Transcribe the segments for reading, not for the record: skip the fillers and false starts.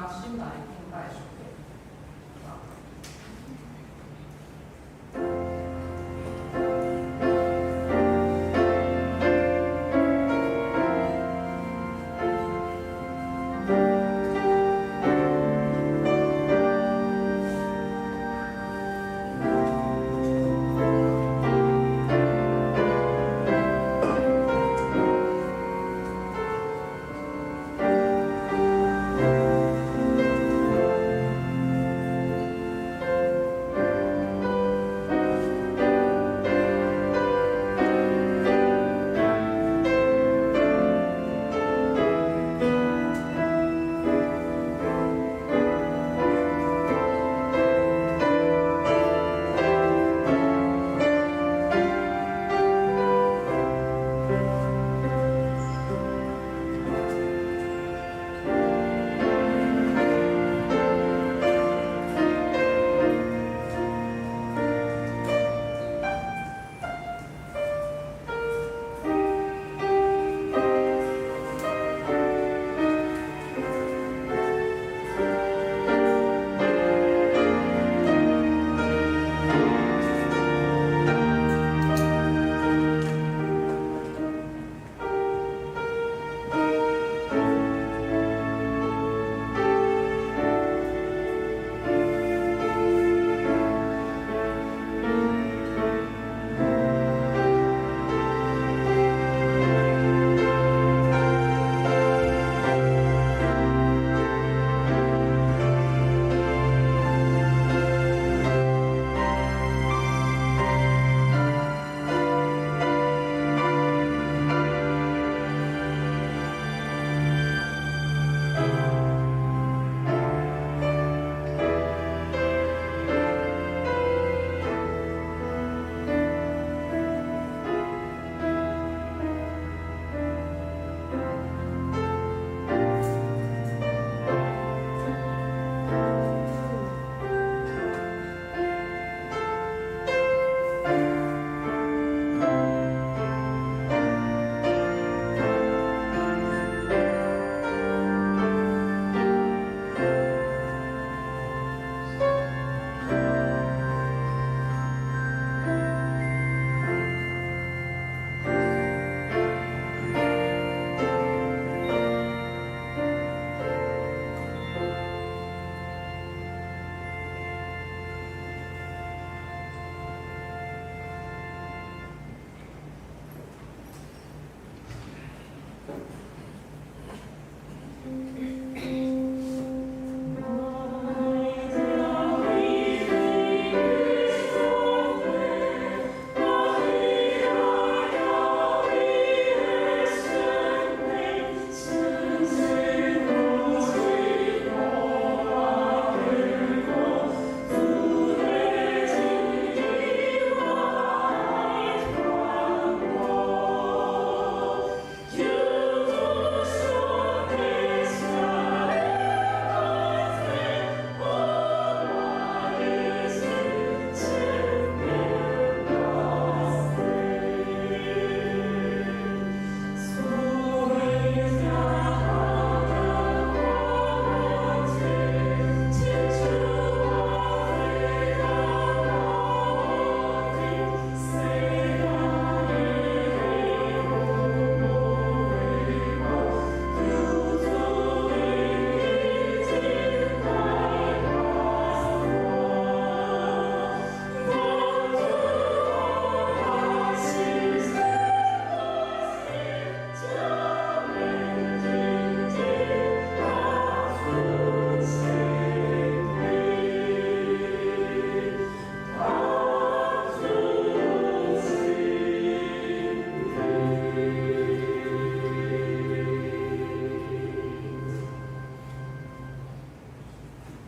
甘心来敬拜上帝。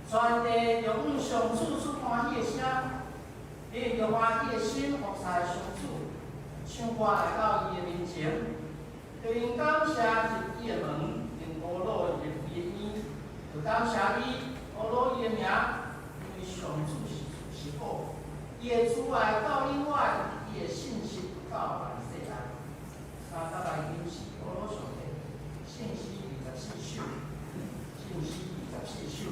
全地用上主出欢喜的声，你着欢喜的心服侍上主，唱歌来到伊的面前，对因感谢入伊的门，因阿罗入伊的院，就感谢伊阿罗伊的名，因为上主是好，伊的慈爱到永远，伊的信心到万世代。三十来年是阿罗上帝信息里的继续，信息里14首。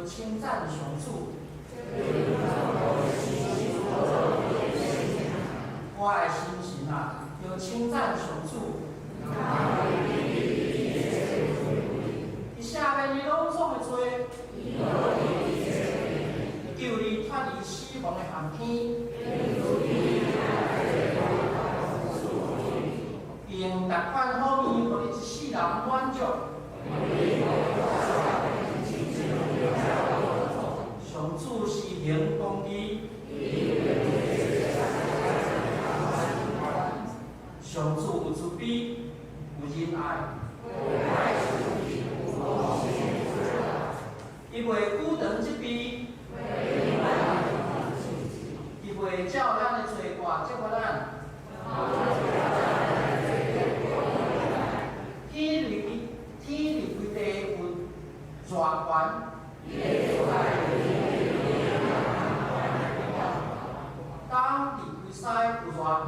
称赞雄处，我的心情啊，有称赞雄处。伊下面伊拢总会做，救你脱离死亡的陷阱，用逐款好物。上主是行公义，上主有慈悲，有仁爱。伊袂久长即边，伊袂照咱的罪过接罚咱。天立规地有偌悬，东立规西有偌远。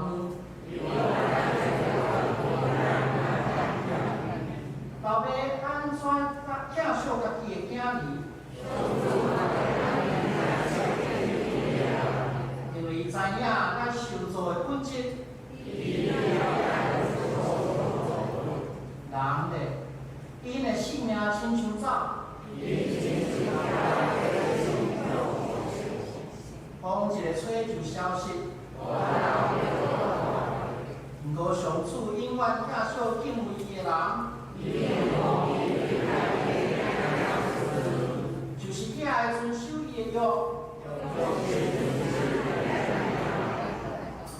后尾安怎疼惜家己的囝儿？因为伊知影咱受造的本质。人咧，因的性命亲像走，风一个吹就消失。毋过上主永远疼惜敬畏伊的人。就是遐会遵守伊的约。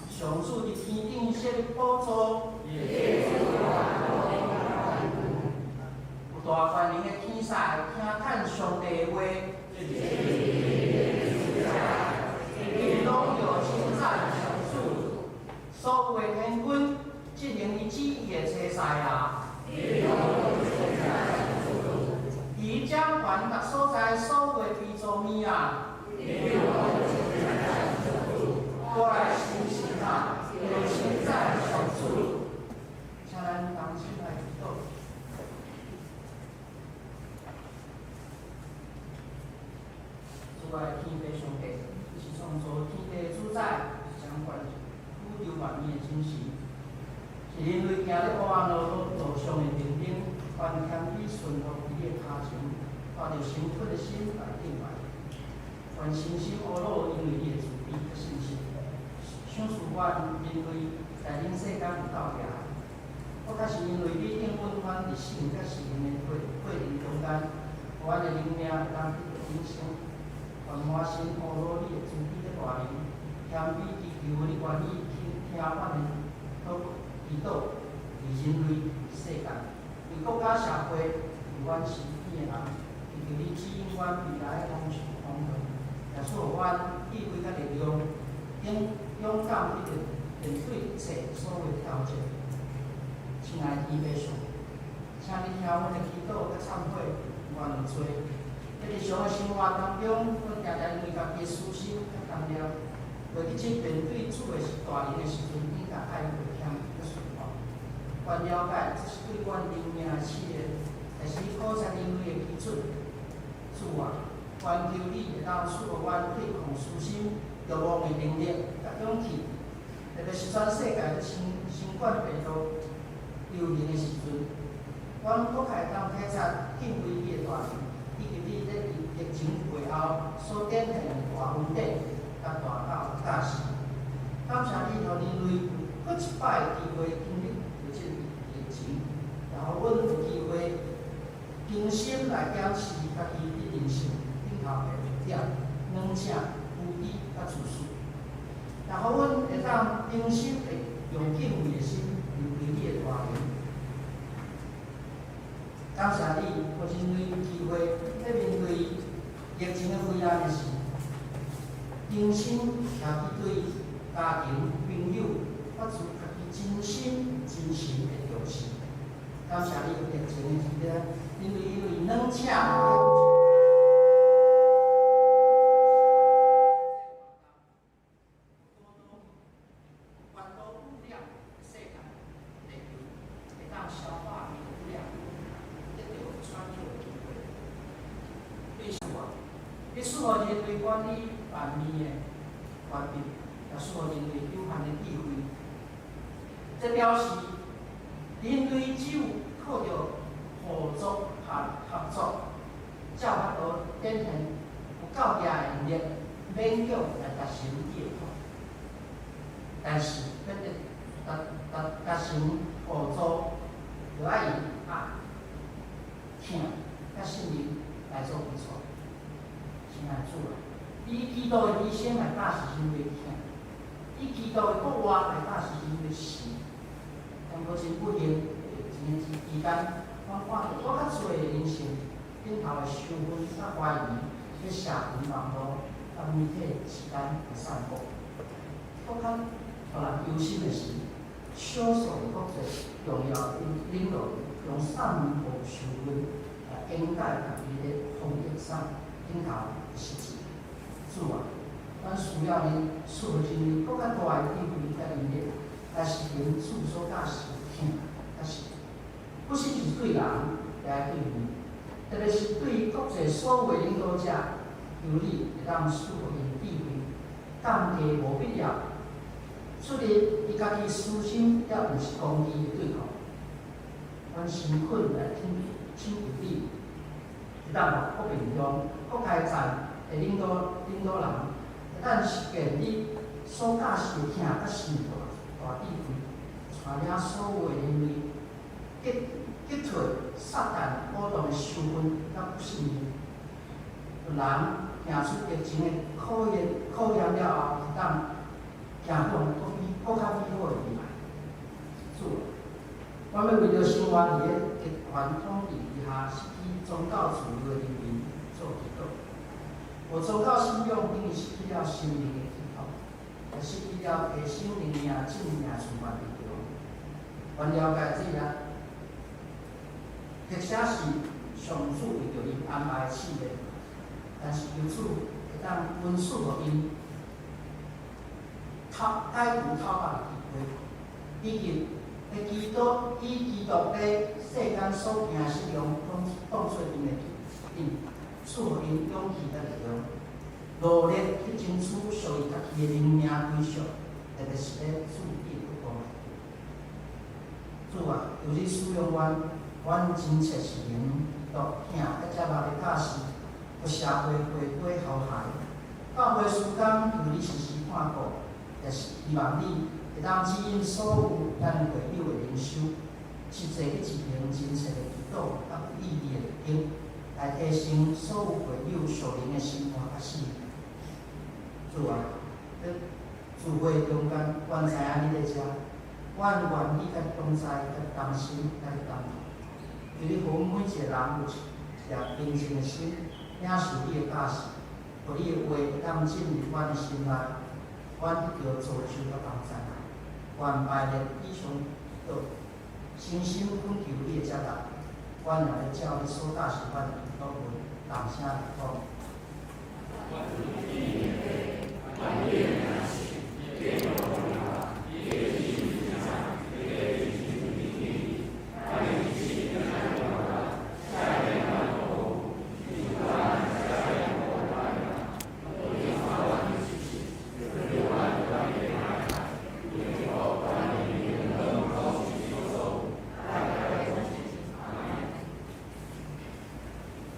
上主伫天顶设立宝座，有大权能的天使听叹上帝的话，伊拢要称赞上主。所有的天君，即能以旨意的车赛啊！伊掌权各所在所有的地作物啊！我来欣赏啊，要称赞上主。请咱同心来祈祷。主爱天父上帝，是创造天地的主宰，是掌管宇宙万物的真神。是人类行咧黑暗路上的平顶，愿谦卑顺服伊的脚前，带着诚恳的心来敬拜。愿身心阿罗，因为伊的慈悲和信心，想使愿人类在恁世间有斗赢。我确是因为你应允阮伫性甲是因的过程中间，阮的灵命当得到永生。愿满心阿罗你的慈悲的大能，谦卑祈求你愿意听阮的祈祷，为人类世界，为国家社会，为阮身边的人，祈求你指引阮未来的方向。也使阮智慧甲力量，勇敢去面对一切所有的挑战。亲爱的天父上，请你听阮的祈祷甲忏悔，愿有做。在日常的生活当中，阮常常因为家己的私心甲担念，袂记即面对主的是大人的时阵，应该爱会谦卑顺服。愿了解这是对阮灵命的试炼，也是你考察人类的基准。主啊！愿求你会当赐予阮对抗私心、欲望的能力甲勇气，特别是全世界在新冠病毒流行的时阵，阮更会当体察敬畏你的大能，以及你在疫情背后所展现的大恩典甲大价值。感谢你，互人类搁一摆的机会经历着这疫情，也互阮有机会重新来检视家己的人生。头的弱点、软性、无知甲自私，然后阮会当真心地用敬畏的心面对你的大能。感谢你，互人类有机会在面对疫情的危难的时，真心家己对家庭、朋友发出家己真心真诚的重视。感谢你，有疫情的时阵，因为软性。你使互人类管理万物的权柄，也使互人类有限的智慧。这表示人类只有靠着合作合作，才有法度展现有够硬的能力，勉强来达成你的目的。但是要达成合作，就要用爱。听，甲信灵来做比赛，亲爱的主啊，以基督的医生来教是因为听，以基督的国话来教是因为信。但无真不幸，一年期间，我看到我较侪的人生顶头的收分、甲怀疑，去社群网络、甲媒体之间来散播。我较互人忧心的是，少数的国际重要领导人用散播收分来掩盖家己的防疫上顶头的实际。主啊，咱需要你赐予真更较大的智慧甲能力。来实行主所教示的听，甲是不仅是对人，也对人，特别是对国际所有领导者，由你会当赐予因智慧，降低无必要出于伊家己私心，也毋是公义的对抗，阮辛苦来请求你，会当把国民中各界站的领导人，会当实现你所教示的听甲信徒。大智慧，带领所有的人类击退撒旦鼓动的收分甲不信任，让人行出疫情的考验了后，会当行向更较美好的未来。主，我们为着生活伫咧极权统治之下失去宗教自由的人民做祈祷。无宗教信仰等于失去了生命的寄托。也失去了提升能力、正命循环的力量。阮了解这个，或者是上主为着因安排的试炼，但是由此会当温赐予因解除讨伐的机会，以及以基督咧世间所行的事用当做因的因，赐予因勇气甲力量。努力去争取属于家己的人命归属，特别是咧注意不公。主啊，由你使用阮真切是能读听，而接纳的教示，互社会回归和谐。教会时间由你时时看顾，也是希望你会当指引所有咱会友的灵修，实际去执行真切的祈祷甲有意义的历程，来提升所有会友属灵的生活甲事业。主啊，在聚会中间，阮知影你在遮，阮愿意甲同在、甲同心、甲同行。求你互每一个人有一颗平静的心，领受你的教示，互你的话会当进入阮的心内，阮一条造就甲同在。愿拜日以上道，诚心恳求你的接纳，阮也要照你所教示阮的祈祷文，同声来讲。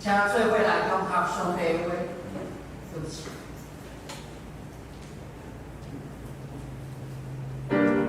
请做伙来共合上帝的话，对不起。Thank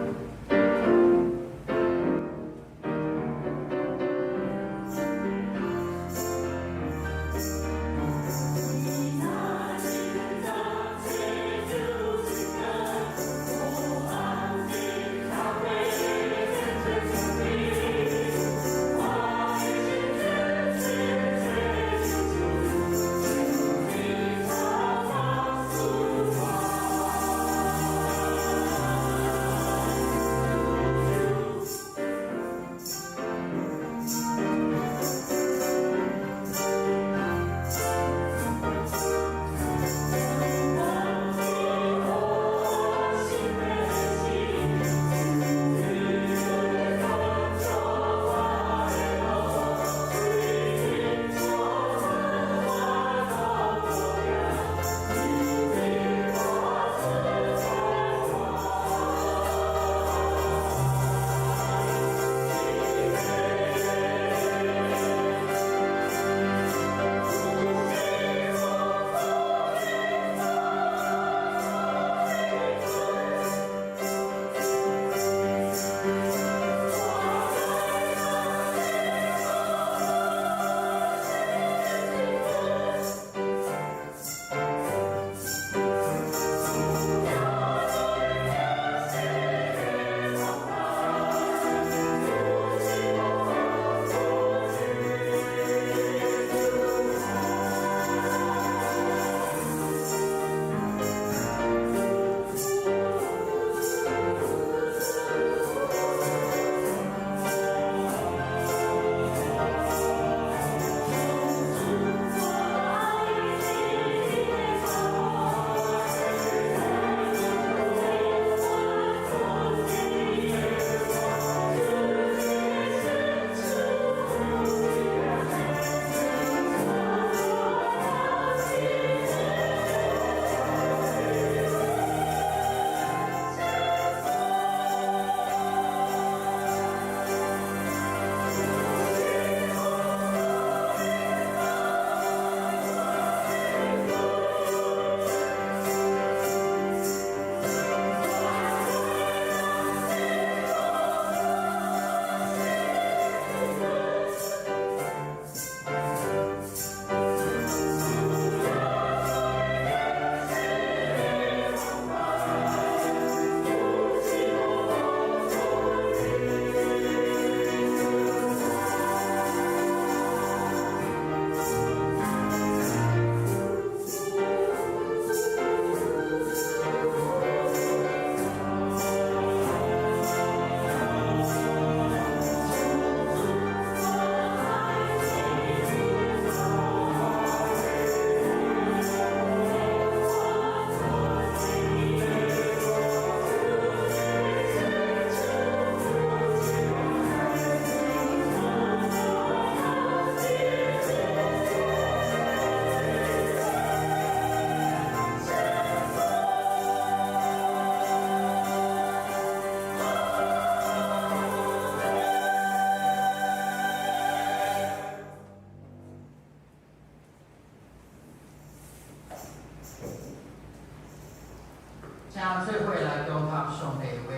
请做伙来恭读上帝的话，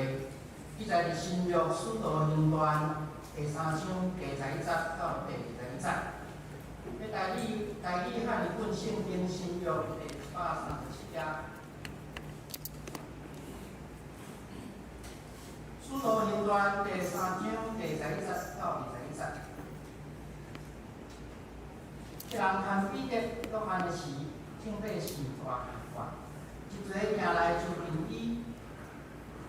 记载伫新约使徒行传第3章第11节到第21节。这台语汉语本圣经新约第137页。使徒行传第3章第11节到21节。一人看彼得约翰的时，正被是大患。一个行来就近伊，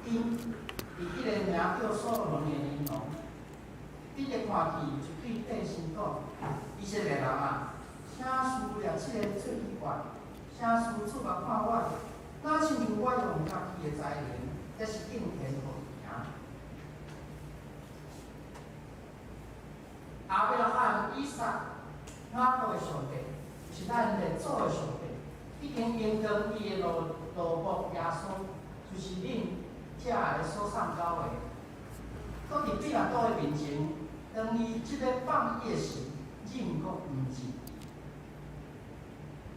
因伫迄个名叫所罗门的银行。彼得看去就对底神讲：以色列人啊，请事掠即个做去管，请事出目看我，哪亲像我用家己的才能，也是敬天互伊啊。亚伯拉罕、以撒、雅各的上帝，是咱的主的上帝，已经应当伊的路仆耶稣，就是恁遮个所送到的。搁伫比拉多的面前，当伊即个放伊的时，认搁毋认。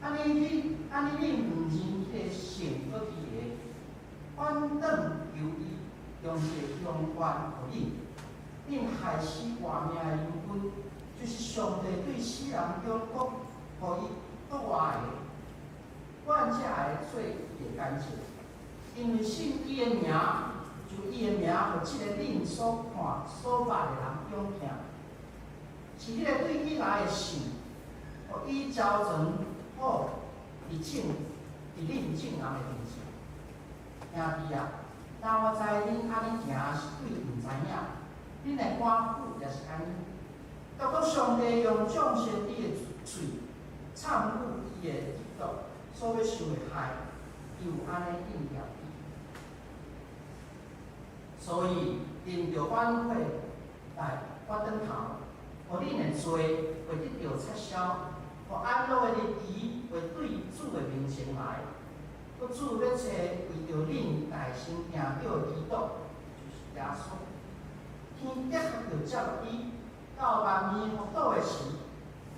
安尼恁毋认迄个神搁去个，反倒由伊用一个永远互恁，恁害死活命的灵魂，就是上帝对死人叫搁互伊搁活的，阮才会做伊的感谢，因为信伊的名，就伊的名，互即个恁所看所捌的人永听，是迄个对伊来的信，互伊招成好伫恁正人的面前。兄弟啊，当我知恁安尼行是对毋知影，恁的官府也是安尼。独独上帝用众先知的嘴参悟伊的基督所要受的害，就安尼应验伊。所以，因着挽回来我转头，互恁的罪会得到撤销，互安乐的日期会对主的面前来。佮主要找为着恁内心行叫的基督，就是耶稣。天的确着接伊到万面复倒的时，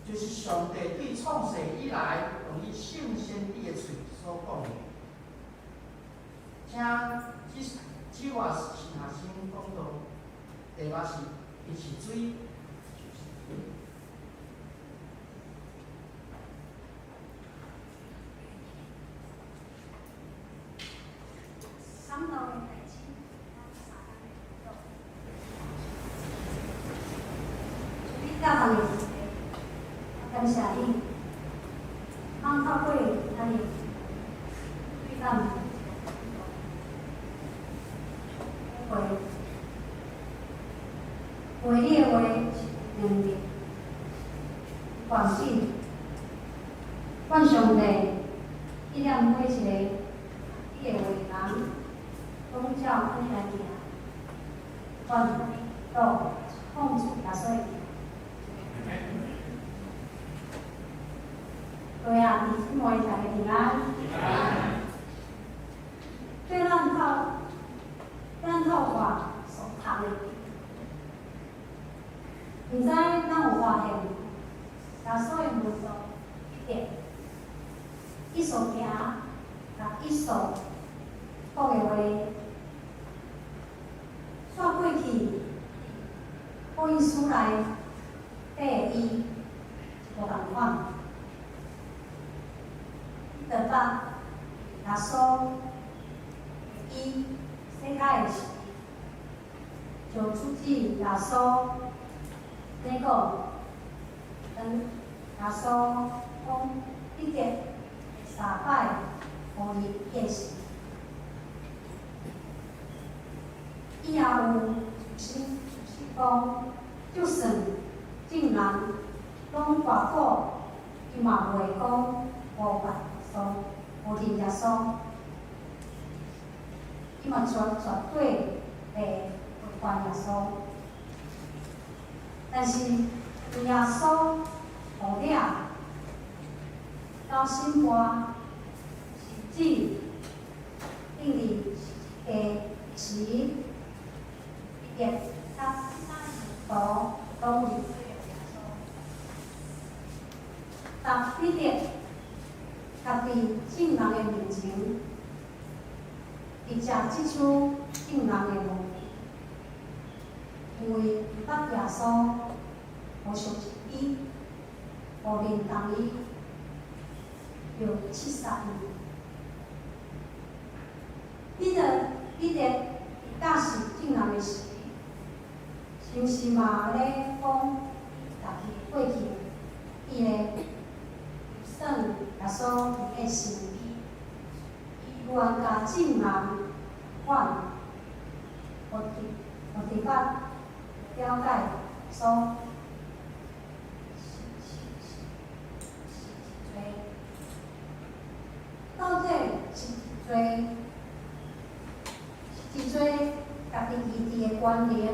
就是上帝对创世以来用伊圣先知的嘴所讲的。请即话是下先讲到，第八是伊是水。感谢你，通透过咱的对咱话你的话是能力、关心，阮上帝纪念每一个你的话人，拢照安尼来行，阮都控制耶稣的。对啊，弟兄们，大家平安。对咱透话所读的，毋知咱有发现，耶稣的门徒一点，一所行，甲一所讲的话，煞过去，福音书内第一无同款。得把耶稣伊世界的时，就出自耶稣那个跟耶稣讲一个3摆互伊夜时，伊也有就是讲，就算竟然拢外国，伊嘛袂讲无办。无认耶稣，伊嘛绝对袂违反耶稣。但是耶稣互了到审判是指定伫下时，伊也甲都离但彼得家己圣人的面前，伊食即出敬人的物，因为毋捌耶稣无相信伊，无认同伊，就刺杀伊。彼得假是敬人的时，是毋是嘛咧讲家己过去，伊咧算耶稣伊的心意，伊愿甲敬人换，我伫捌了解所。到底是一做家己异地的关联，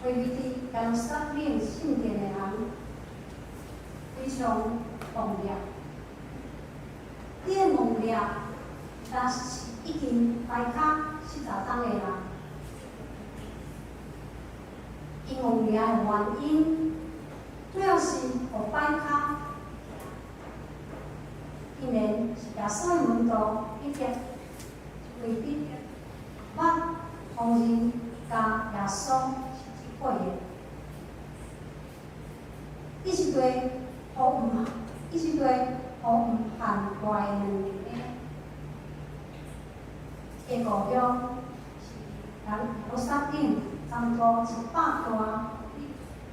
对于伫耶路撒冷圣殿的人非常狂热。你的狂热，若是已经摆卡40冬的人，因狂热的原因，主要是互摆卡。竟然是耶稣的门徒一直为彼捌互人甲耶稣配的，伊是对互毋限外两年的目标，是耶路撒冷占多100大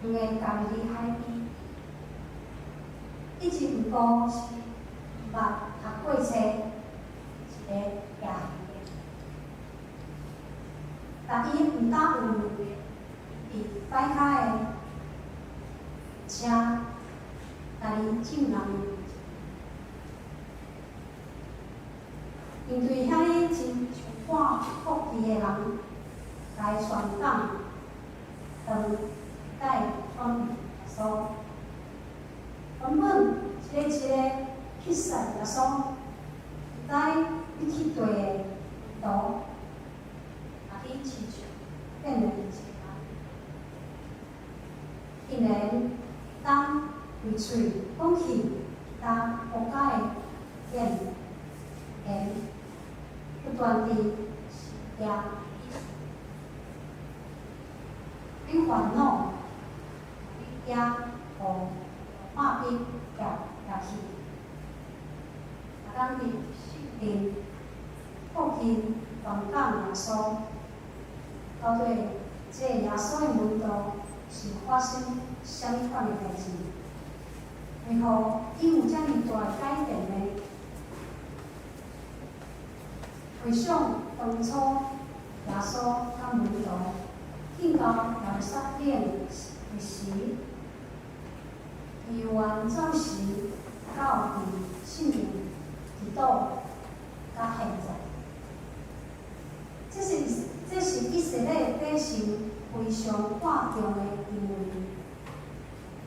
两个加利利海边，一直毋过是。捌读过册一个野鱼，但伊毋答应伫摆卡的车，家己敬人。面对遐个真像我福气的人来传讲，带传耶稣，原本一个。去使耶稣，在你去对的路，啊去亲像变成一个，竟然当为嘴讲起，当国家的言不断地压因烦恼，压互麻痹压去。当伫圣殿福音传讲耶稣，到底这耶稣的门徒是发生啥物款的代志？为何伊有遮尔大的改变呢？回想当初耶稣甲门徒进到耶路撒冷的时，伊原走时到伫圣殿。直到甲现在，这是以色列百姓非常看重的，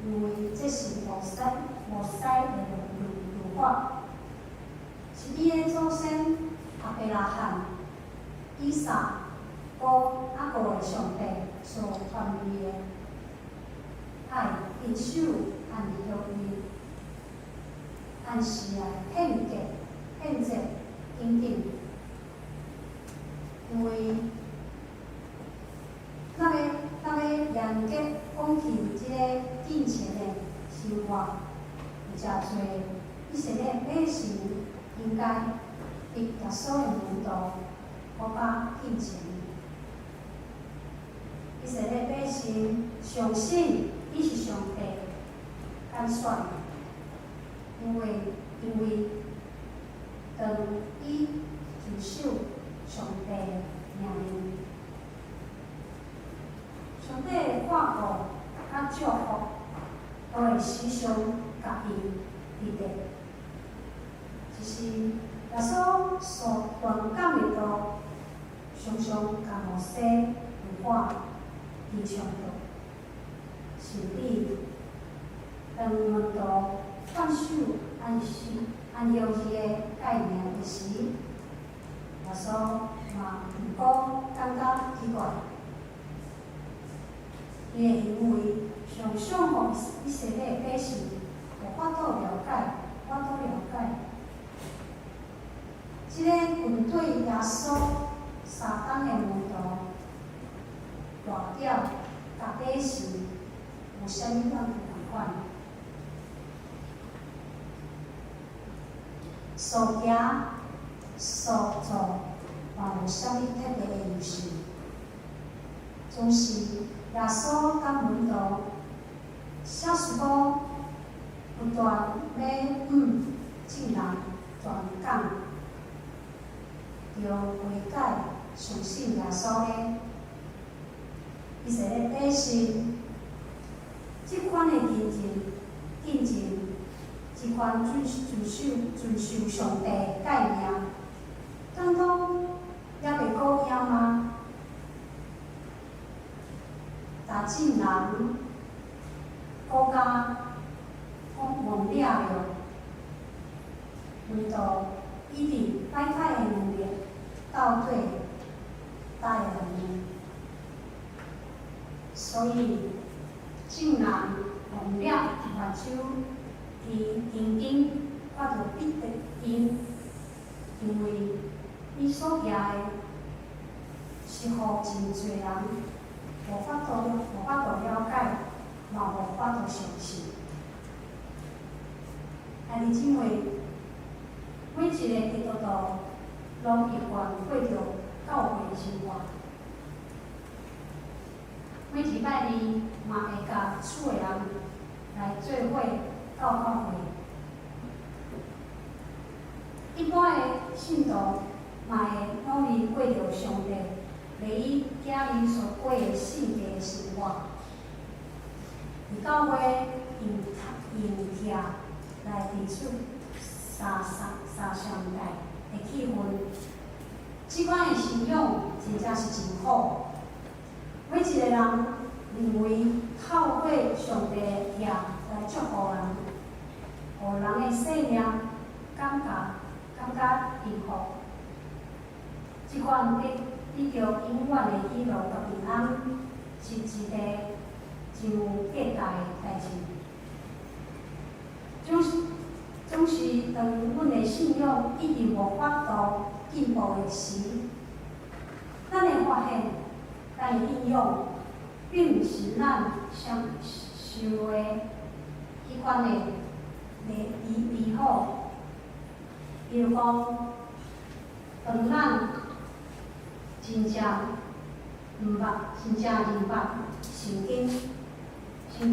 因为这是无使的律法，是伊的祖先亚伯拉罕、以撒、雅各的上帝所传递的，爱遵守按约定，按时来献祭等等，因为咱要严格讲起即个敬虔的生活，有诚侪以色列百姓应该比耶稣的门徒更加敬虔。以色列百姓相信伊是上帝拣选的，因为当伊遵守上帝的命令，上帝的看顾甲祝福，都会时常甲伊立定。就是耶稣所传讲的道，常常甲摩西律法提倡到，是以当门徒遵守按照伊个概念的时，耶稣嘛毋过感觉奇怪，伊会因为常常互以色列百姓无法度了解，即个军队耶啥物样共款。所行所做嘛无啥物特别的优势，总是耶稣甲门徒写书包不断要众人传讲，着悔改相信耶稣的。伊是咧底信即款的见证，即款遵守上帝诫命，敢讲也袂过样吗？但众人国家讲忘了了，为着伊伫摆歹的能力倒退带人呢，所以众人忘了目睭紧紧看着闭着因，因为伊所行的是互真侪人无法度了解，嘛无法度相信。兄弟姊妹，每一个基督徒拢习惯过着教会的生活，每一摆日嘛会甲厝的人来做伙到教会。一般的信徒嘛会努力过着上帝为伊囝儿所过的圣洁的生活。伫教会用听来提出相待的气氛，即款的信仰真正是真好。每一个人认为透过上帝的听来祝福人，互人的生命感觉幸福。即款得着永远的喜乐和平安，是一个真有价值的代志。总是当阮的信仰一直无法度进步的时，咱会发现，咱的应用并毋是咱想想的迄款的美好。比如讲，当咱真正认捌圣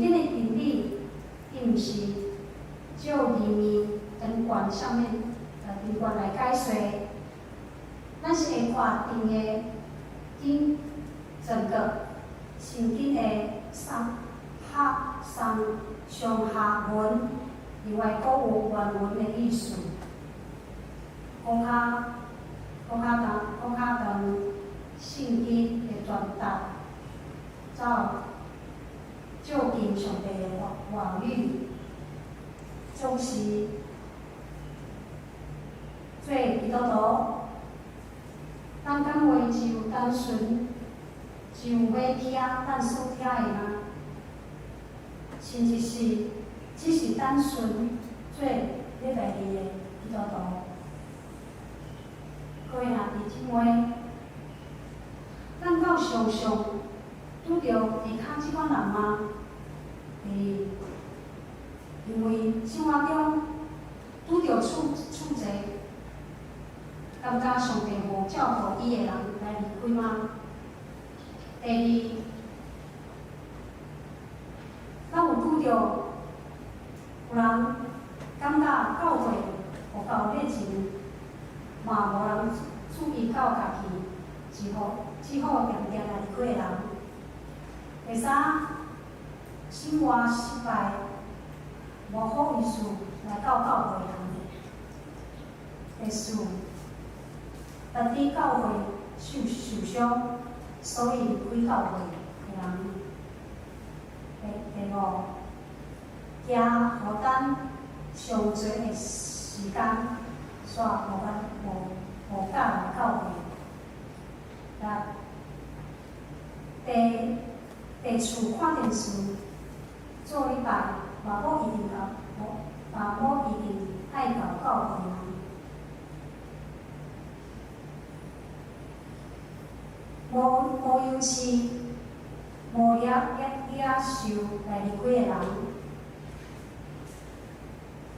经的真理，并毋是照字面长卷上面长卷来解说，咱是会看整个圣经的上下文，另外阁有原文的意思，讲较长圣经的传达，照近上帝的话语，总是做基督徒，咱敢话就单纯就要听咱所听的吗？甚至是只是单纯做礼拜日的基督徒？各位兄弟姊妹，咱到常常拄着下骹即款人吗？因为生活中拄着挫折，感觉上帝无照顾伊的人来离开吗？第二，咱有拄着有人感觉教会无够热情，嘛无人注意到家己，只好定定来离开的人。第三，生活失败，无好意思来到教会的人。第四，特地教会受伤，所以离开教会的人。第五，惊负担上侪的时间，煞无敢来教会。第四，看电视、做礼拜，嘛无一定爱到教会的人。无勇气，无热受来离开的人，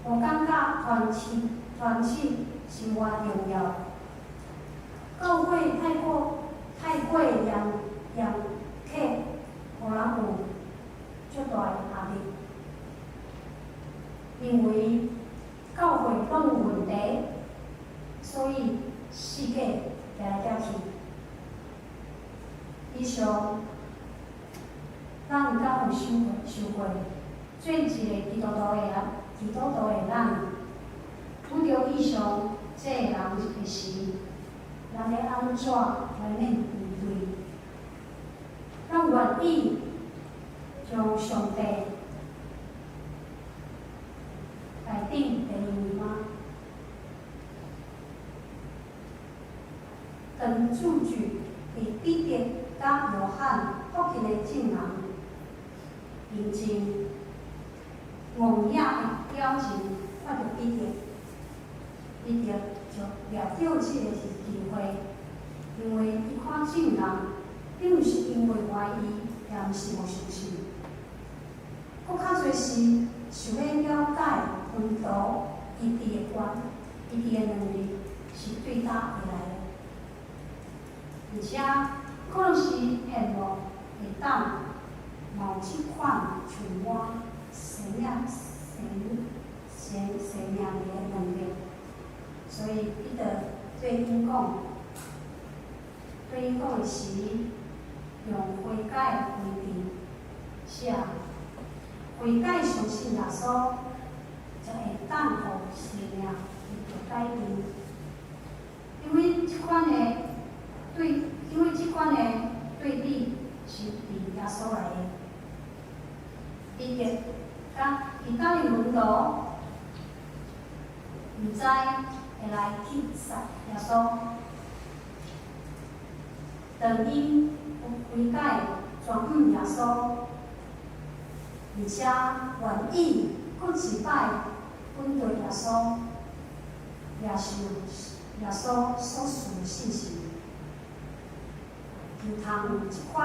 我感觉团契是偌重要。教会太过严苛，互人有足大的压力，因为教会拢有问题，所以世界行来行去。以上，咱敢有想过，做一个基督徒的咱，拄着以上这个人的时，咱要安怎来面对？咱愿意将上帝来定第一位吗？根主句是彼得甲约翰福音的证人，认真王爷的表情看着彼得就掠到这个机会，因为伊看证人，并毋是因为怀疑，也毋是无相信，搁较侪是想要了解门徒伊伫的能力是对答会来的，而且可能是骗我会当某即款像我生命的能力，所以彼得对因讲的时，用悔改为定，写悔改相信耶稣，就会当互生命会改变。因为即款的对比是伫耶稣来的。彼得甲其他的门徒毋知会来去杀耶稣，当因悔改全予耶稣，而且愿意搁一摆跟随耶稣，也是耶稣所赐的信心，就通有即款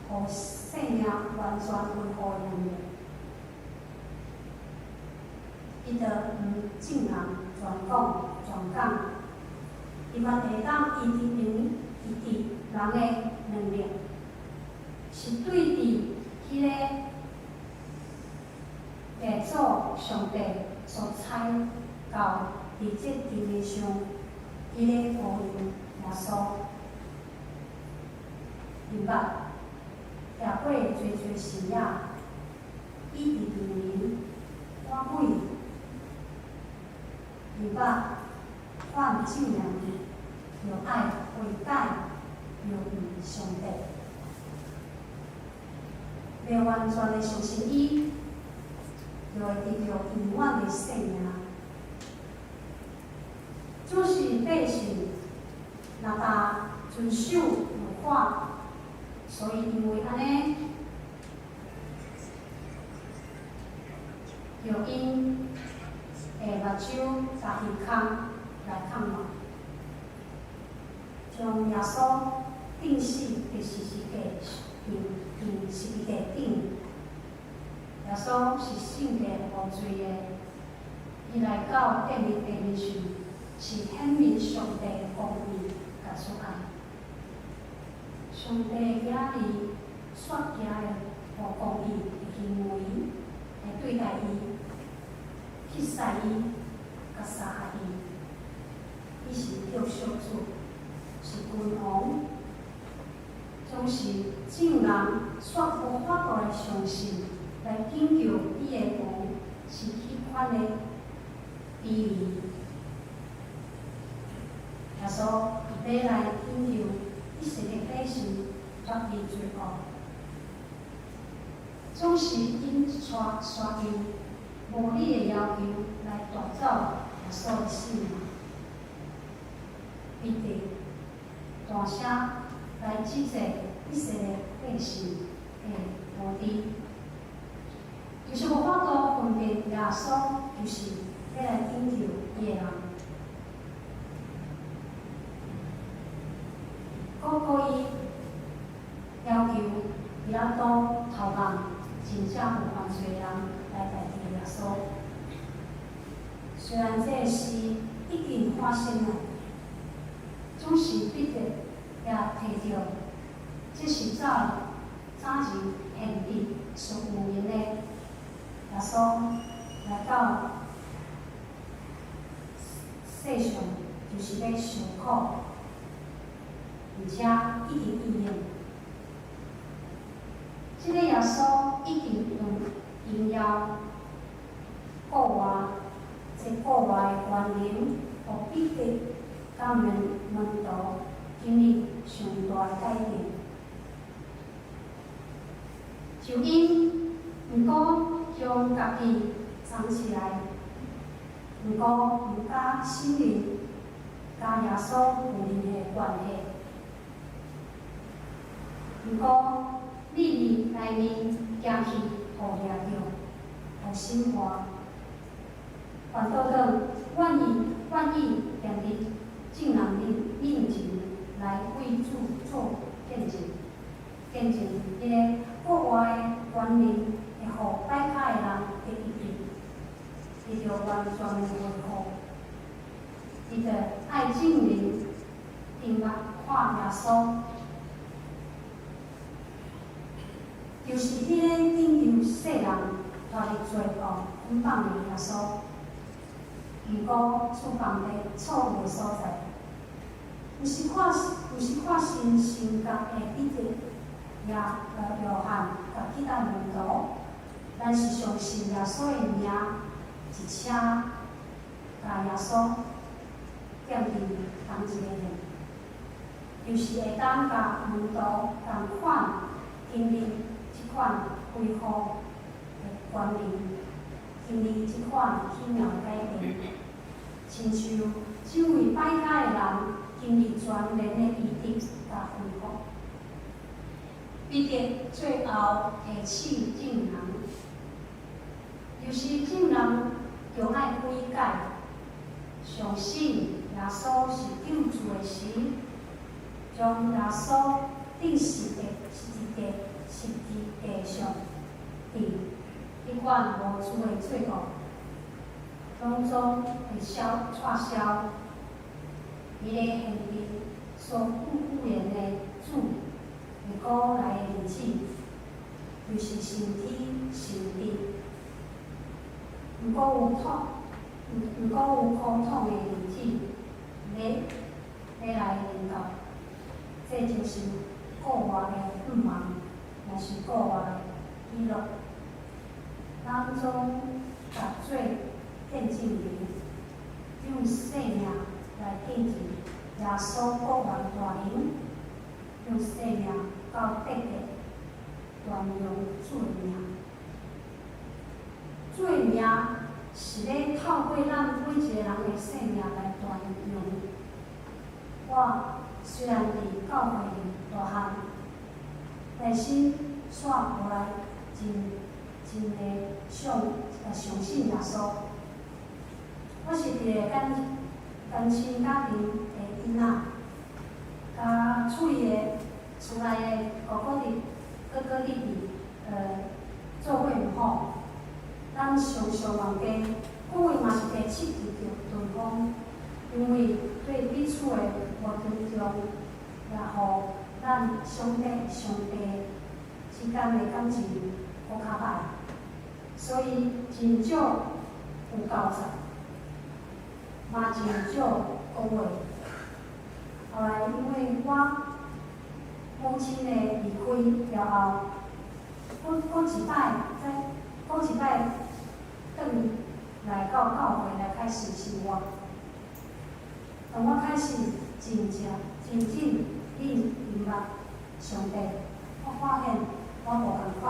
互生命完全恢复的能力。彼得毋正人全讲，伊嘛会当医治人的能力，是对伫迄个耶稣上帝所差到伫这地面上，伊咧呼应耶稣，明白？也过侪时仔，伊伫面临我鬼，明白？换证人有爱悔改，有与上帝，未完全的相信伊，就会得到永远的生命。主是百姓，若呾遵守律法，所以因为安尼，就因会目睭甲耳孔来看望，将耶稣钉死伫十字架顶。耶稣是圣洁无罪的，伊来到地面上，是显明上帝的公义甲所爱。上帝遐尼率行的无公义的行为来对待伊，去杀伊，甲杀害伊。伊是救赎主，是君王，总是证人却无法度来相信，来拯救伊的王，是迄款的比喻。耶稣要来拯救一切的百姓脱离罪恶，总是因一撮刷油无理的要求来夺走耶稣的性命。彼得大声来指责一切的百姓的无知，就是无法度分辨耶稣就是要来拯救伊的人。故意要求伊拉拄头案，真正有犯罪人来代替耶稣。虽然这事已经发生了，总是彼得也提到，这是早前现实是有名的耶稣来到世上，就是要受苦，而且已经应验。这个耶稣已经用荣耀、国外、国外的权能，互彼得甲门徒经历上大的改变。就因毋过将家己藏起来，毋过毋甲心灵甲耶稣有任何关系，毋过日日内面行去，互掠着，互心活，反倒转愿意定伫众人面前来为主做见证，见证迄个国外的权能会互歹卡的人得一治，得到完全的恢复。伊着爱证明，并目看耶稣。就是迄个拯救世人脱离罪恶捆绑的耶稣，毋过出放在错误的所在。有时看新性格的彼得，也约翰甲其他门徒，咱是相信耶稣的名，一车甲耶稣建立同一个人，就是会当甲门徒同款经历这款恢复的权利，经历这款奇妙的改变，亲像这位歹卡的人经历全然的医治甲恢复。彼得最后提醒众人，就是众人着爱悔改，相信耶稣是救主的神，将耶稣钉死在十字架上，迄款无主的罪恶，拢总会撤销。伊个现实所预言的主会过来的日子，就是身体神力，毋过有苦痛的日子，要来临到，这就是国外的不忙，也是国外的喜乐。咱总把罪献进灵，用生命来见证耶稣国外大能，用生命到得的传扬主的名。主的名是咧透过咱每一个人的生命来传扬。我虽然伫教会里大汉，但是煞无来真个相信耶稣。我是一个单亲家庭的囡仔，甲厝里的哥哥弟弟做伙唔好，咱常常冤家，讲话嘛是会刺激着对方，因为对彼此的无尊重，也互咱兄弟之间的感情搁较歹，所以真少有交杂，嘛真少讲话。后来因为我母亲的离开了后，过一摆转来到教会来开始生活。当我开始真正明白上帝，我发现我无共款。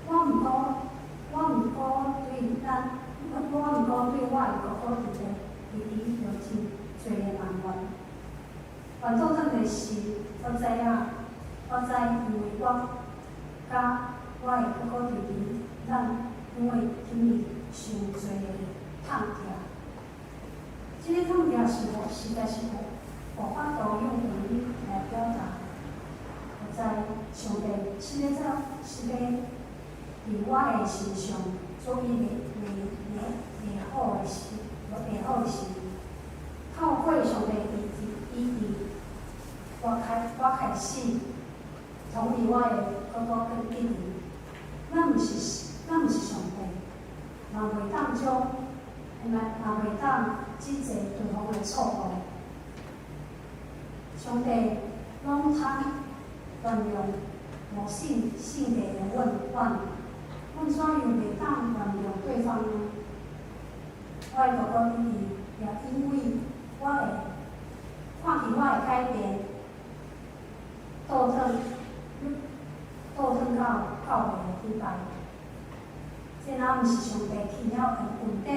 我毋过对我的哥哥弟弟有真侪个埋怨。反倒转就是我知因为我甲我的哥哥弟弟，咱因为经历伤侪个痛痛。这个痛痛实在是无法度用语来表达。在上帝是咧在伫我的身上做伊袂好的事，袂好的事，透过上帝我开始同意我的哥哥跟弟弟，咱毋是上帝，嘛袂当将，嘛袂当即个对方的错误。上帝拢通原谅无信地的阮，阮怎样袂当原谅对方呢？我的哥哥弟弟也因为我会看见我的改变，倒转到教会的礼拜。这若毋是上帝奇妙的恩典，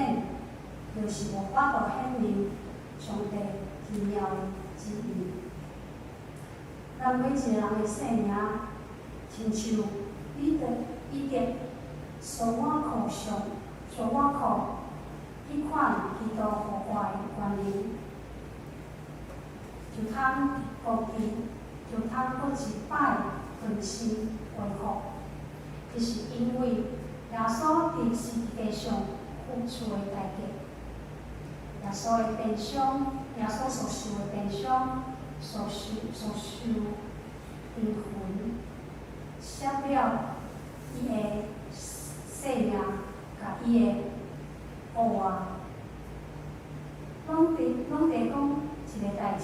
就是无法度显明上帝奇妙的旨意。咱每一个人的生命，亲像彼得所我靠迄款基督互我的原理，就通搁一摆顿时恢复，就是因为耶稣伫世界上付出的代价，耶稣的变相，耶稣所受的变相，所受灵魂，写了伊的生命，甲伊的恶话，拢在讲一个代志，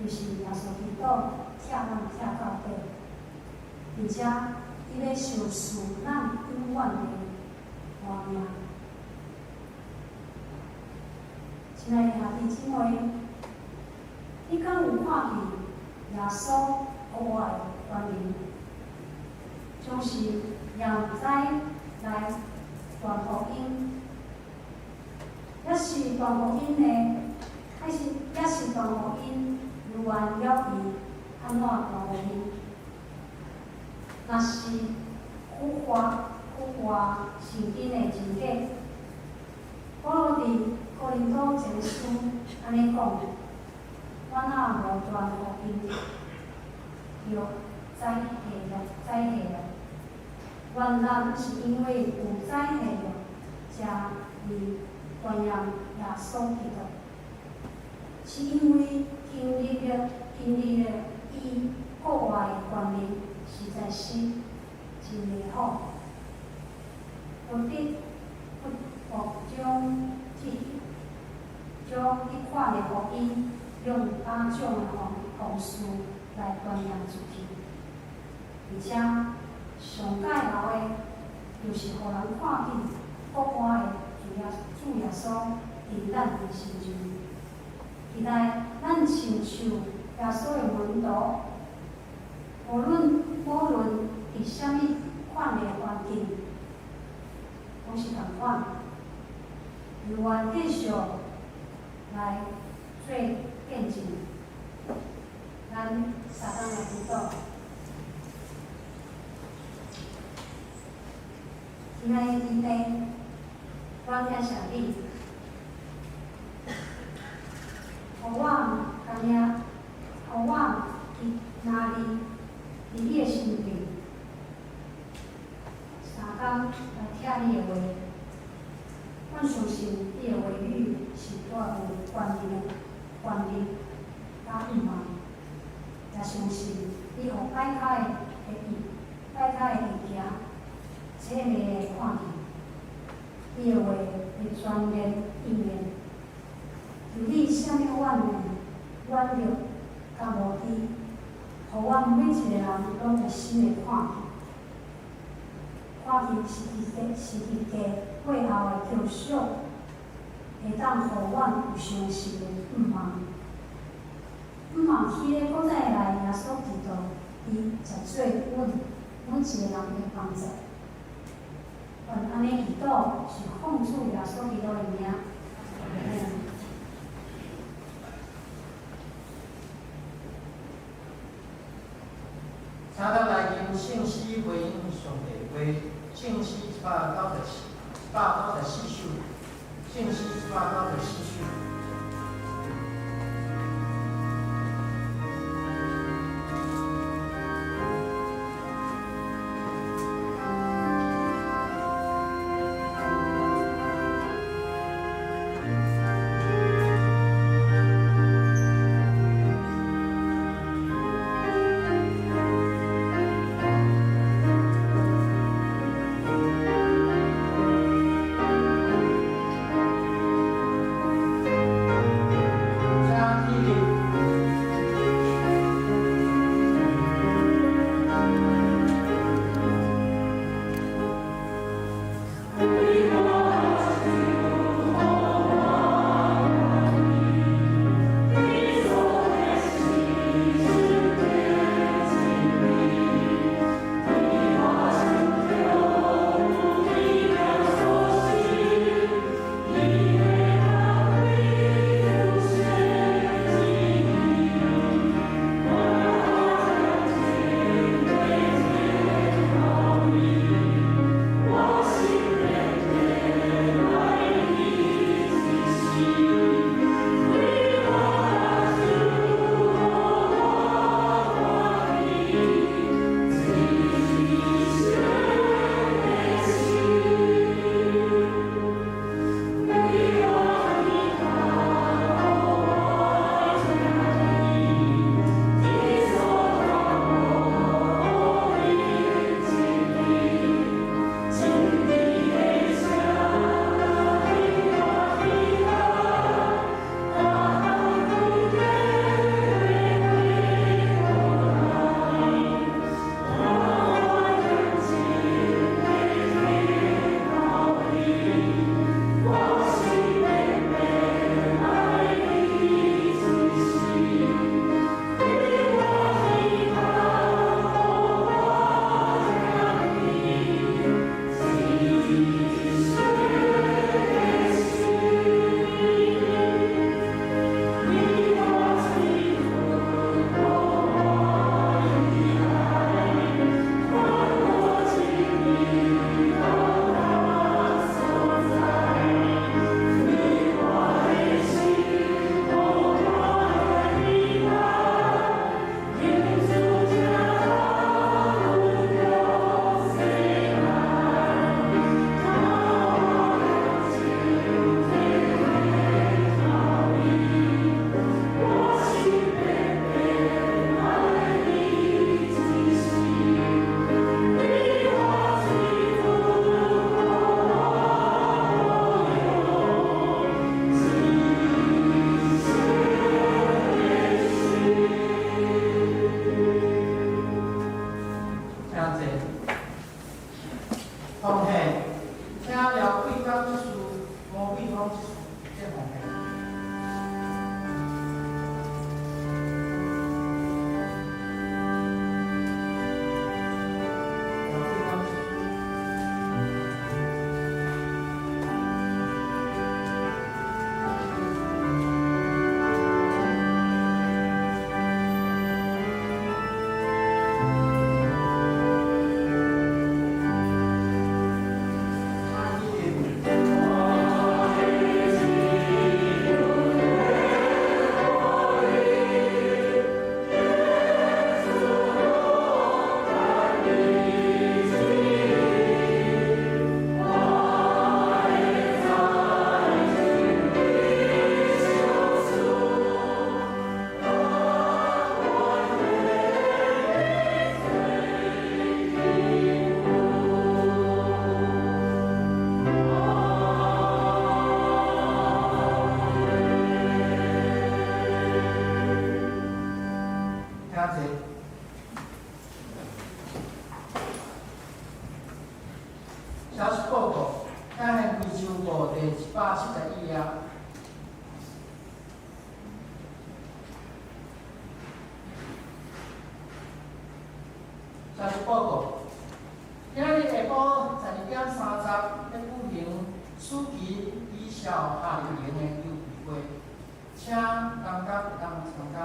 就是耶稣基督拆咱拆到底，而且伊要受死咱永远的活命。亲爱的兄弟姊妹，你敢有看见耶稣互我的原理？就是也毋知来传福音，也是传福音的，也是传福音，如愿了伊安怎传福音？若是古话圣经的情节，保罗伫哥林多前书安尼讲：我若无传福音，就栽下了。原来是因为有栽下了，才会传扬耶稣基督，是因为经历了伊国外的观念，实在是真美好。有的将迄款的福音用大种的方式来传扬出去，而且上介后的，就是互人看见国外的主耶稣伫咱的身上，期待咱亲像耶稣的门徒，无论伫啥物款的环境，拢是同款，如愿继续来做见证。咱相当来祈祷。亲爱的弟弟，我感谢你，互我今日，互我拿伫你的身边3天来听你的话。我相信你的话语是带有权力甲希望，也相信你互摆开的会行，切袂的看见，你的话会全然应验。有你啥物软弱甲无知，互阮每一个人拢有心的看见是伫家背后的救赎，会当互阮有相信的毋望起咧，搁再来耶稣基督，伊实做阮一个人的帮助。愿安尼祈祷是奉主耶稣基督的名。请咱来用圣诗回应上帝话，圣诗194首，圣诗194首。271页。消息报告：今日下晡12:30，要举行暑期以校夏令营的优惠会，请同学会当参加。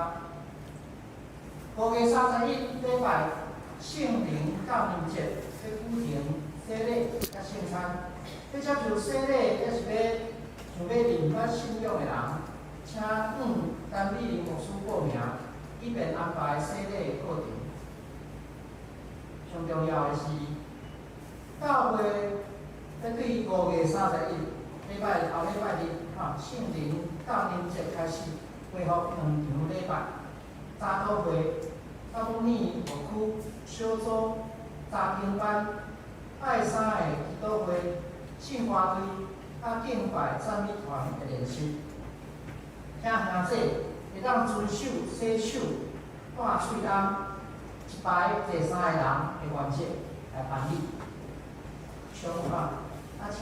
5月31日礼拜圣灵降临节要举行洗礼甲圣餐。要接受洗礼，也是想要认返信仰的人，请陈美玲牧师报名，以便安排洗礼课程。上重要的是，教会要对5月31日后礼拜日圣灵降临节开始恢复两场礼拜早祷会、甲母女牧区小组、查经班、拜三的祈祷会、圣歌队、甲敬拜赞美团的练习。请兄弟会当遵守洗手、戴喙安。一排坐3个人的原则来办理。相反，请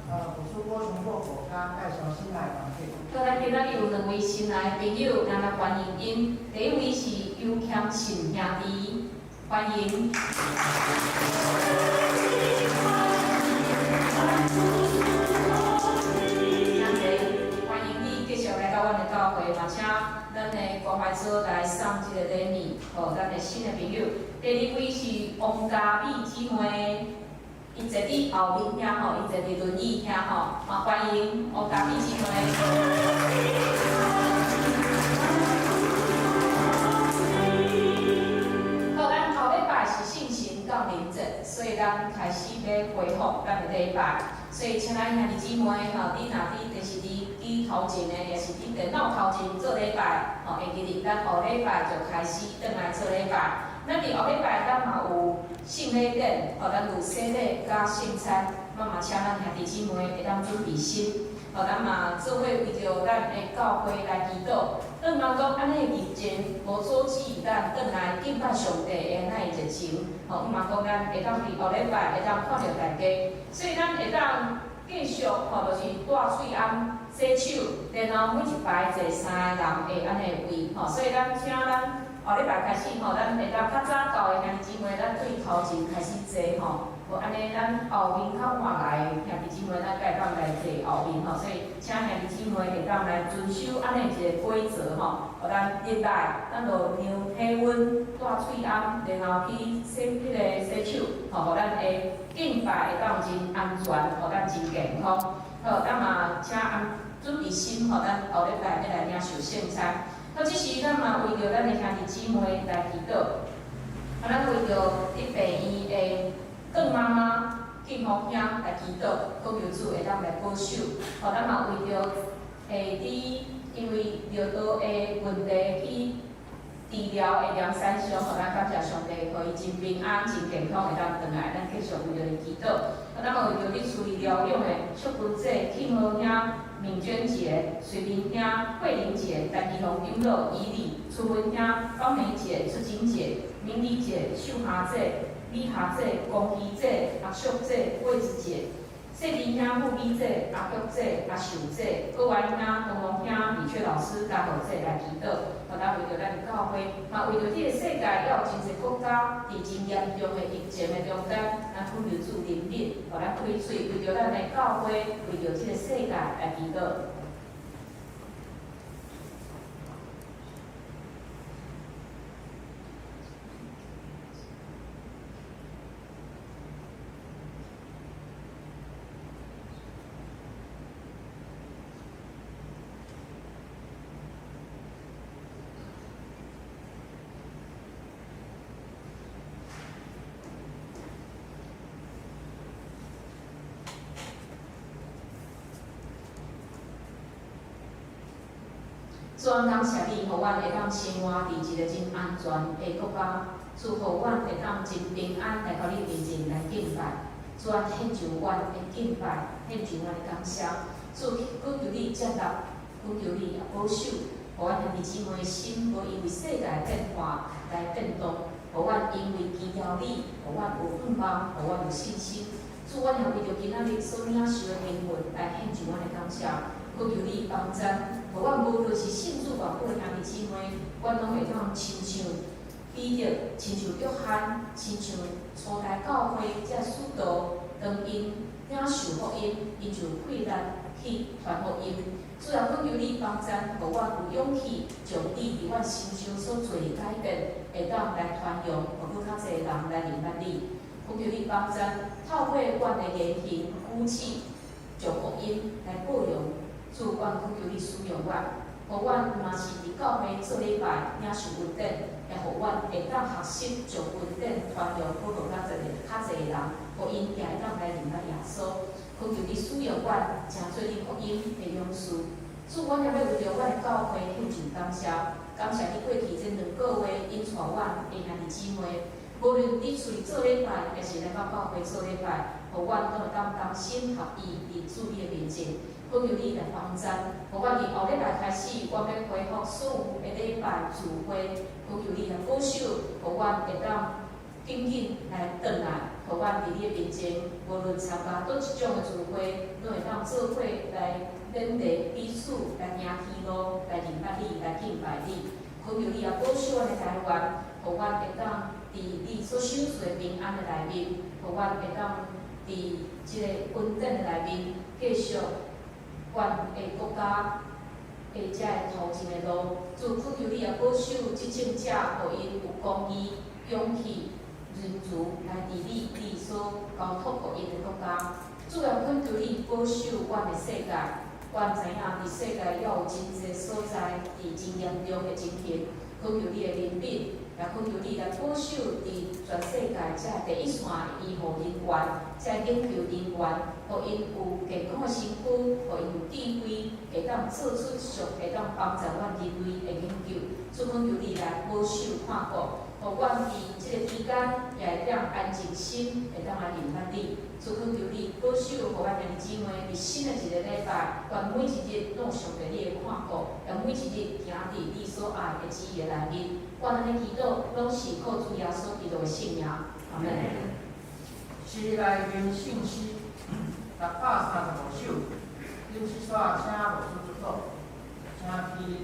牧师补充报告甲介绍新来团体。好，咱今仔日有2位新来的朋友，咱来欢迎因。第一位是尤谦信兄弟，欢迎。欢迎你继续来到阮的教会，嘛请咱的关怀组来送这个礼物，互咱的新的朋友。第二位是王嘉美姊妹，伊坐伫后面遐吼，伊坐伫轮椅遐吼，嘛欢迎王嘉美姊妹。好，咱后礼拜是圣神降临节，所以咱开始要恢复咱的礼拜。所以，请咱兄弟姊妹吼，你若就是伫头前的，也是伫电脑头前做礼拜，会记得咱后礼拜就开始转来做礼拜。咱伫后礼拜咱嘛有圣礼典，咱有洗礼甲圣餐，嘛请咱兄弟姊妹会当准备心，咱嘛做伙为着咱的教会来祈祷。咱人讲安尼的疫情无阻止咱转来敬拜上帝的那热情，毋嘛讲咱会当伫后礼拜会当看到大家，所以咱会当继续就是戴喙安、洗手，然后每一排坐3个人的安尼位，所以咱请咱后礼拜开始咱会当较早到的兄弟姊妹，咱对头前开始坐无安尼咱后面较晚来的兄弟姊妹，咱会当来坐后面所以请兄弟姊妹会当来遵守安尼一个规则互咱入来，咱就量体温、戴喙安，然后去洗洗手，互咱的敬拜会当真安全，互咱真健康。好，咱嘛请准备心，互咱后礼拜要来领受圣餐。好，即时咱嘛为着咱的兄弟姊妹来祈祷，咱为着伫病院的邓妈妈、敬福兄来祈祷，求求主会当来保守。咱嘛为着因为尿道的问题去治疗的梁山兄，咱感谢上帝，互伊真平安、真健康会当转来，咱继续为着伊祈祷。咱嘛为着你处理疗养的淑君姐、庆和兄、敏娟姐、水玲兄、慧玲姐、陈怡红长老、怡丽、楚文兄、高梅姐、朱金姐、明丽姐、秀霞姐、李霞姐、龚熙姐、阿淑姐、桂子姐。谢林兄、木美姐、阿菊姐、阿秀姐、郭元兄、东龙兄、李雀老师、嘉豪姐来祈祷，咱为着咱的教会，嘛为着这个世界，也有真侪国家伫真严重的疫情的中间，咱恳求主怜悯，咱开嘴，为着咱的教会，为着这个世界来祈祷。主啊，感谢你，互阮会当生活伫一个真安全的国家，祝福阮会当真平安来到你面前来敬拜。主啊，献上阮的敬拜，献上阮的感谢。主，恳求你接纳，恳求你保守，互阮兄弟姊妹的心无因为世界的变化来变动，互阮因为祈祷你，互阮有盼望，互阮有信心。主主，阮也为着今仔日所领受的经文来献上阮的感谢，恳求你帮赞，互阮无论是信主偌久的兄弟姊妹，阮拢会当亲像彼得、亲像约翰、亲像初代教会这使徒，当因领受福音，因就配力去传福音。主要恳求你帮赞，互阮有勇气，将你伫阮心中所做的改变，会当来传扬，互更较侪人来认捌你。恳求你帮赞，透过阮的言行举止，将福音来报扬。主，阮恳求你使用阮，互阮嘛是伫教会做礼拜，领受恩典，也互阮会当学习将恩典传扬，互更较侪人，互因也会当来认捌耶稣。恳求你使用阮，成做你福音的勇士。主，阮也要为着阮的教会献上感谢，感谢你过去这2个月引带阮的兄弟姊妹，无论你出去做礼拜，还是来到教会做礼拜，互阮都会当同心合意伫主你的面前。恳求你来帮赞，互阮伫后礼拜开始，阮要恢复所有的礼拜聚会，恳求你来保守，互阮会当紧紧来转来，互阮伫你的面前，无论参加倒一种的聚会，拢会当做伙来勉励彼此，来行天路，来认捌你，来敬拜你。恳求你也保守阮的台湾，互阮会当伫你所享受的平安的内面，互阮会当伫即个稳定的内面，继续阮的国家的遮个头前的路。主，恳求你也保守执政者，互因有公义、勇气、仁慈来治理你所交托互因的国家。主要恳求你保守阮的世界。阮知影伫世界也有真侪所在伫真严重的情形，恳求你的怜悯，也恳求你来保守伫全世界遮第一线的医护人员、遮研究人员，互因有健康的身躯，互因有智慧，会当做出会当帮助阮人类的研究。主，恳求你来保守看顾，互阮伫即个期间也会当安静心，会当来认捌你。主，恳求你保守，互阮兄弟姊妹伫新的一个礼拜，阮每一日拢上帝你的看顾，也每一日行伫你所爱的旨意内面。阮安尼祈祷，拢是靠主耶稣基督的圣名。阿门。是来源信息635首，因此说请无主之口，请去。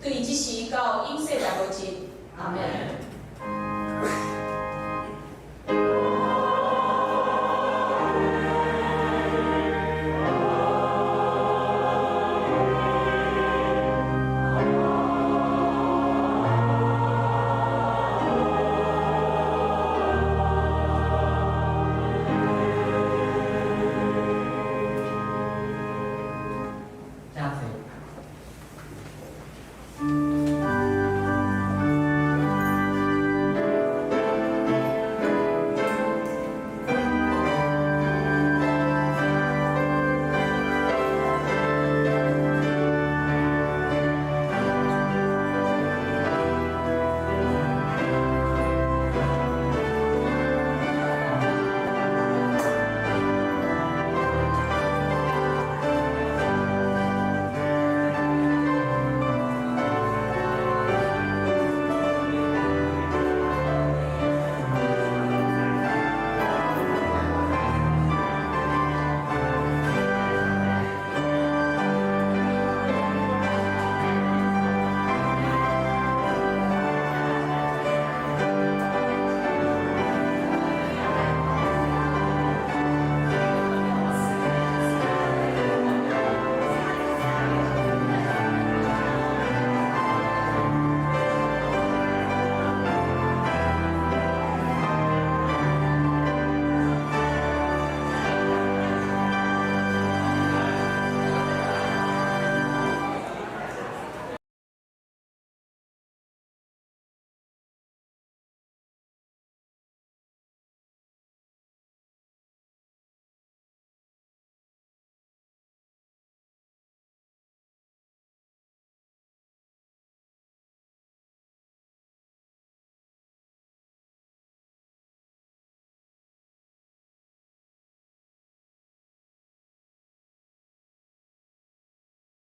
对即时到永世来无尽，阿门。